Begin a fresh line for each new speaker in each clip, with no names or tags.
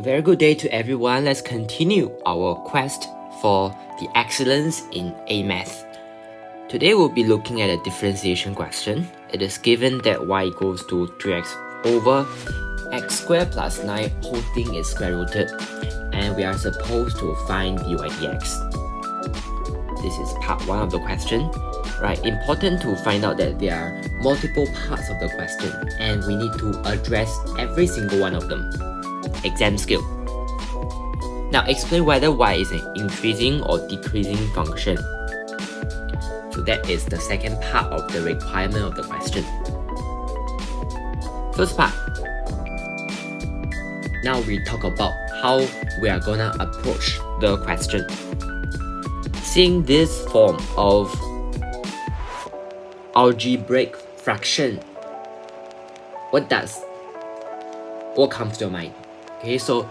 very good day to everyone. Let's continue our quest for the excellence in A Math. Today we'll be looking at a differentiation question. It is given that y equals to 3x over x squared plus 9 whole thing is square rooted, and we are supposed to find dy dx. This is part 1 of the question. Right, important to find out that there are multiple parts of the question and we need to address every single one of them. Exam skill. Now explain whether y is an increasing or decreasing function. So that is the second part of the requirement of the question. First part. Now we talk about how we are gonna approach the question. Seeing this form of algebraic fraction, what comes to your mind? Okay, so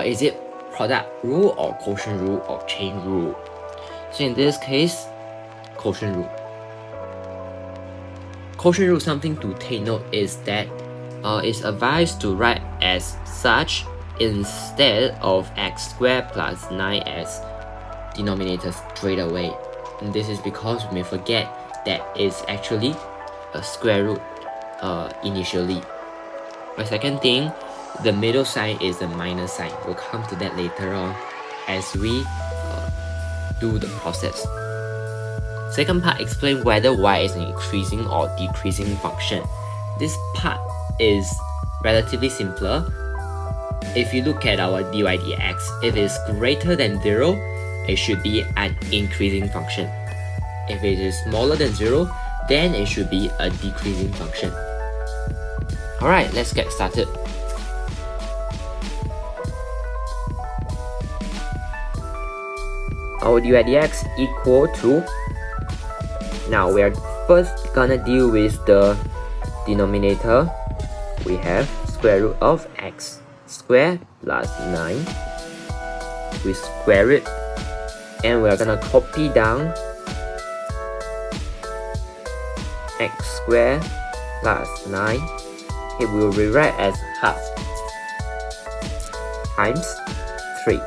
is it product rule or quotient rule or chain rule? So in this case, quotient rule. Quotient rule, something to take note is that it's advised to write as such instead of x squared plus 9 as denominator straight away. And this is because we may forget that it's actually a square root initially. The second thing, the middle sign is a minus sign. We'll come to that later on as we do the process. Second part, explain whether y is an increasing or decreasing function. This part is relatively simpler. If you look at our dy dx, if it's greater than 0, it should be an increasing function. If it is smaller than 0, then it should be a decreasing function. Alright, let's get started. Our dy dx equal to, now we are first gonna deal with the denominator. We have square root of x squared plus 9. We square it and we are gonna copy down x squared plus 9. It will rewrite as half times 3.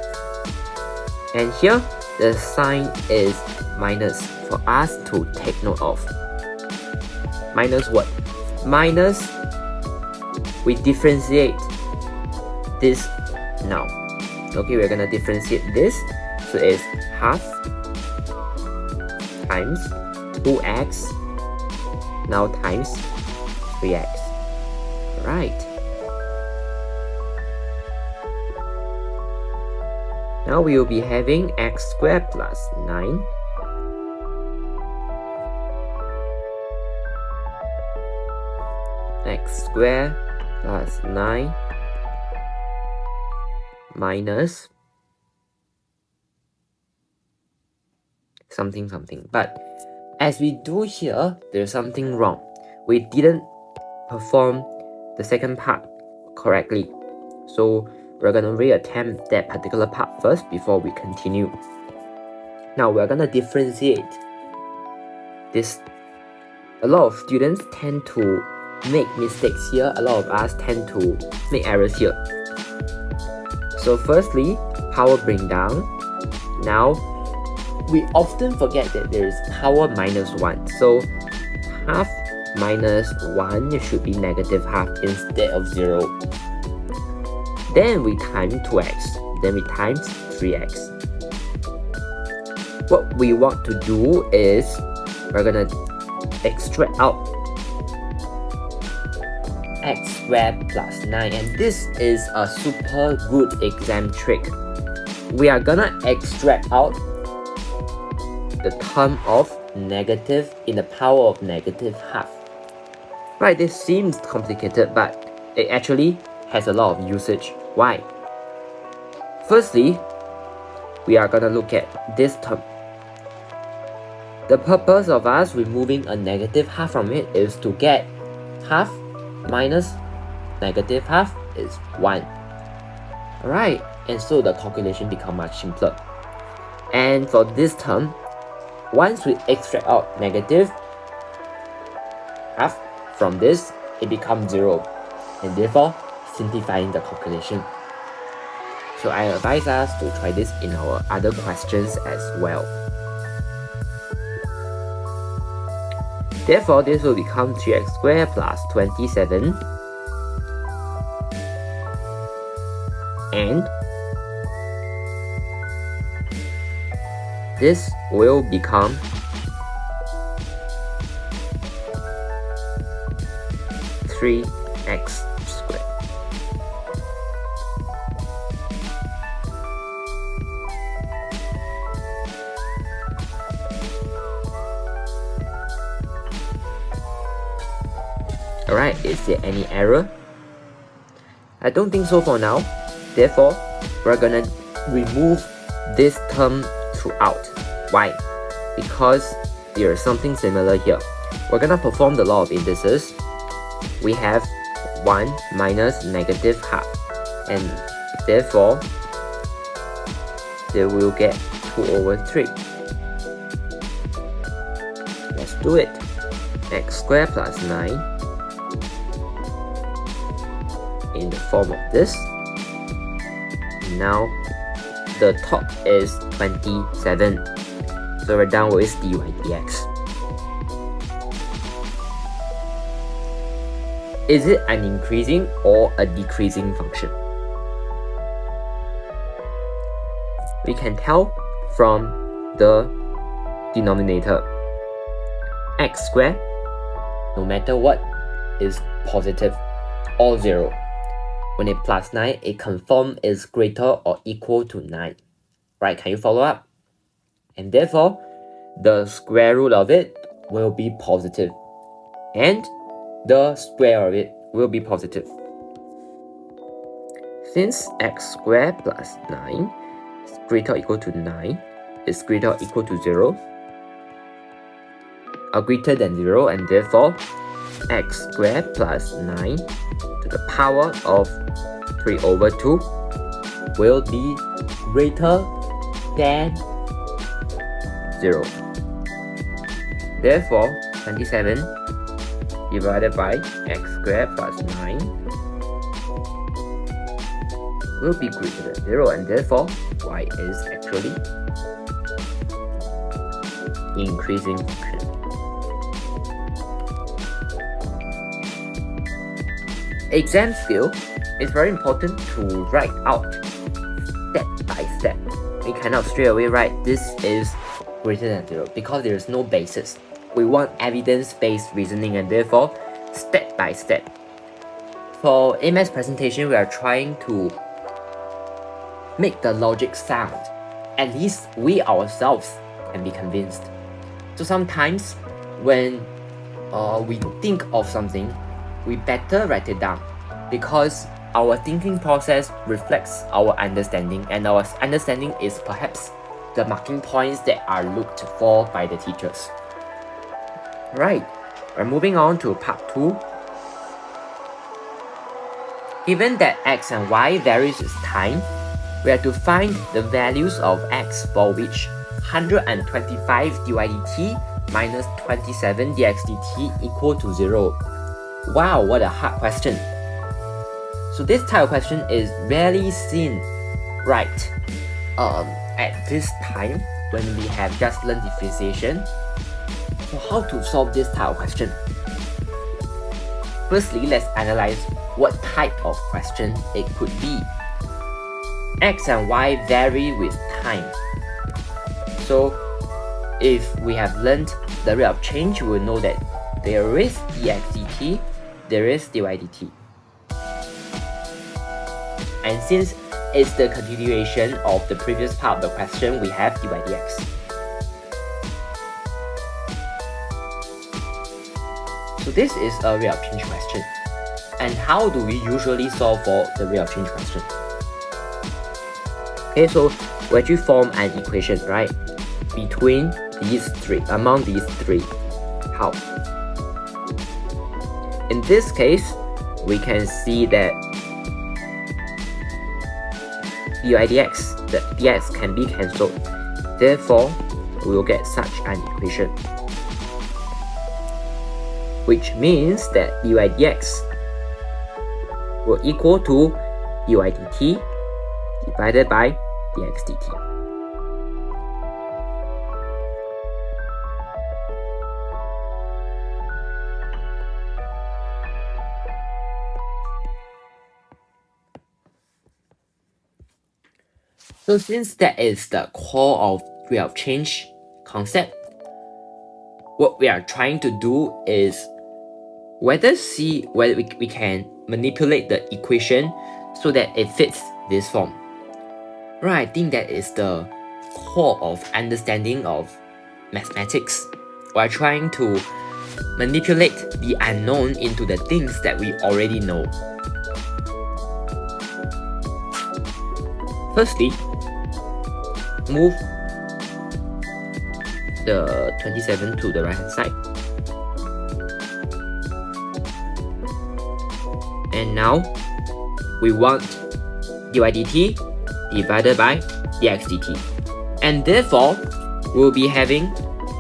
And here the sign is minus for us to take note of. Minus what? Minus, we differentiate this now. Okay, we're gonna differentiate this. So it's half times 2x now times 3x. Right. Now we will be having x squared plus 9 x squared plus 9 minus something. But as we do here, there's something wrong. We didn't perform the second part correctly. So we're gonna reattempt that particular part first before we continue. Now we're gonna differentiate this. A lot of students tend to make mistakes here. A lot of us tend to make errors here. So firstly, power bring down. Now we often forget that there is power minus 1. So half minus 1 should be negative half instead of 0. Then we times 2x. Then we times 3x. What we want to do is we're gonna extract out x squared plus 9. And this is a super good exam trick. We are gonna extract out the term of negative in the power of negative half. Right, this seems complicated, but it actually has a lot of usage. Why? Firstly, we are gonna look at this term. The purpose of us removing a negative half from it is to get half minus negative half is 1. Alright, and so the calculation becomes much simpler. And for this term, once we extract out negative half from this, it becomes 0, and therefore simplifying the calculation. So I advise us to try this in our other questions as well. Therefore, this will become 3x squared plus 27, and this will become 3x squared. Alright, is there any error? I don't think so for now. Therefore, we're gonna remove this term throughout. Why? Because there is something similar here. We're gonna perform the law of indices. We have 1 minus negative half, and therefore they will get 2 over 3. Let's do it. X squared plus 9 in the form of this. Now the top is 27, so we're done with dy dx. Is it an increasing or a decreasing function? We can tell from the denominator. X squared, no matter what, is positive or 0. When it plus 9, it confirms is greater or equal to 9. Right, can you follow up? And therefore, the square root of it will be positive, and the square of it will be positive. Since x squared plus 9 is greater or equal to 9, is greater or equal to 0, or greater than 0, and therefore x squared plus 9 to the power of 3 over 2 will be greater than 0. Therefore, 27 divided by x squared plus 9 will be greater than 0, and therefore y is actually increasing function. Exam skill is very important to write out step by step. We cannot straight away write this is greater than 0 because there is no basis. We want evidence-based reasoning, and therefore step by step. For AMAT's presentation, we are trying to make the logic sound. At least we ourselves can be convinced. So sometimes when we think of something, we better write it down, because our thinking process reflects our understanding, and our understanding is perhaps the marking points that are looked for by the teachers. Right, we're moving on to part 2. Given that x and y varies with time, we have to find the values of x for which 125 dy dt minus 27 dx dt equal to 0. Wow, what a hard question. So this type of question is rarely seen right at this time when we have just learned differentiation. So how to solve this type of question? Firstly, let's analyze what type of question it could be. X and y vary with time. So if we have learned the rate of change, we will know that there is dx dt, there is dy dt. And since it's the continuation of the previous part of the question, we have dy dx. So this is a rate of change question. And how do we usually solve for the rate of change question? Okay, so we actually form an equation, right? Between these three, among these three. How? In this case, we can see that dy dx, the dx can be cancelled. Therefore, we will get such an equation, which means that dy dx will equal to dy dt divided by dx dt. So since that is the core of rate of change concept, what we are trying to do is see whether we can manipulate the equation so that it fits this form. Right, I think that is the core of understanding of mathematics. We're trying to manipulate the unknown into the things that we already know. Firstly, move the 27 to the right hand side. And now we want dy dt divided by dx dt. And therefore, we'll be having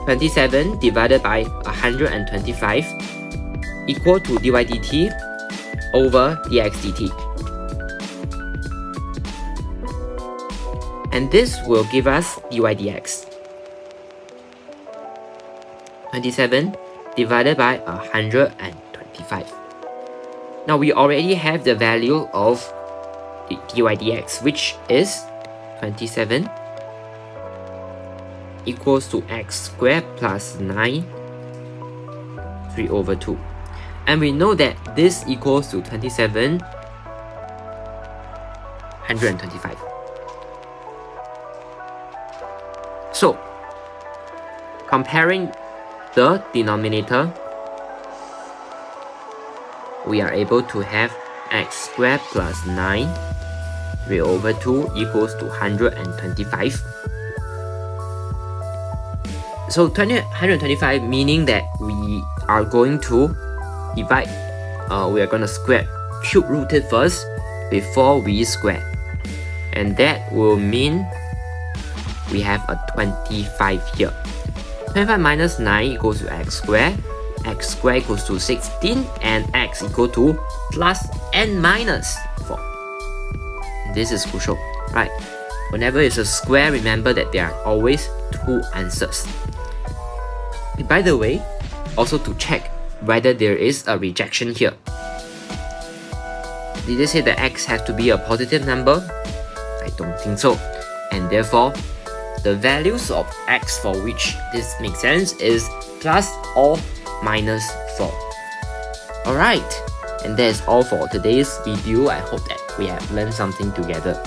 27 divided by 125 equal to dy dt over dx dt. And this will give us dy dx. 27 divided by 125. Now we already have the value of dy dx, which is 27 equals to x squared plus 9 3 over 2. And we know that this equals to 27 125. So, comparing the denominator, we are able to have x squared plus 9 3 over 2 equals to 125. So 125 meaning that we are going to divide, we are going to square cube root it first before we square. And that will mean we have a 25 here. 25 minus 9 equals to x squared equals to 16, and x equal to plus and minus 4. This is crucial, right? Whenever it's a square, remember that there are always two answers. By the way, also to check whether there is a rejection here. Did they say that x has to be a positive number? I don't think so. And therefore, the values of x for which this makes sense is plus or minus 4. Alright, and that's all for today's video. I hope that we have learned something together.